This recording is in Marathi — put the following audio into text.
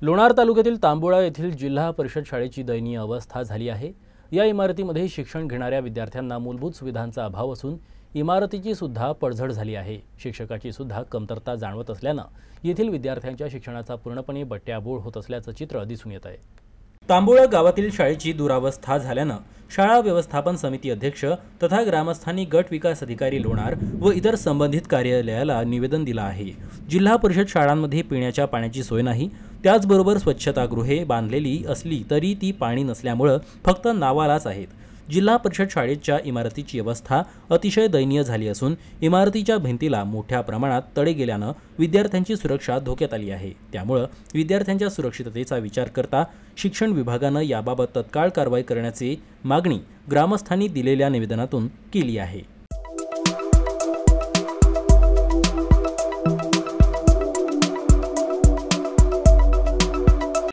लोणार तालुक्यातील तांबोळा येथील जिल्हा परिषद शाळेची दयनीय अवस्था झाली आहे। या इमारतीमध्ये शिक्षण घेणाऱ्या विद्यार्थ्यांना मूलभूत सुविधांचा अभाव असून इमारतीची सुद्धा पडझड झाली आहे। शिक्षकाची सुद्धा कमतरता जाणवत असल्याने येथील विद्यार्थ्यांच्या शिक्षणाचा पूर्णपणे बट्ट्याबोळ होत असल्याचं चित्र दिसून येत आहे। तांबोळा गावातील शाळेची दुरावस्था झाल्याने शाळा व्यवस्थापन समिती अध्यक्ष तथा ग्रामस्थांनी गट विकास अधिकारी लोणार व इतर संबंधित कार्यालयाला निवेदन दिलं आहे। जिल्हा परिषद शाळांमध्ये पिण्याच्या पाण्याची सोय नाही, त्याचबरोबर स्वच्छतागृहे बांधलेली असली तरी ती पाणी नसल्यामुळे फक्त नावालाच आहेत। जिल्हा परिषद शाळेच्या इमारतीची अवस्था अतिशय दयनीय झाली असून इमारतीच्या भिंतीला मोठ्या प्रमाणात तडे गेल्याने विद्यार्थ्यांची सुरक्षा धोक्यात आली आहे। त्यामुळे विद्यार्थ्यांच्या सुरक्षिततेचा विचार करता शिक्षण विभागाने याबाबत तत्काळ कारवाई करण्याची मागणी ग्रामस्थांनी दिलेल्या निवेदनातून केली आहे।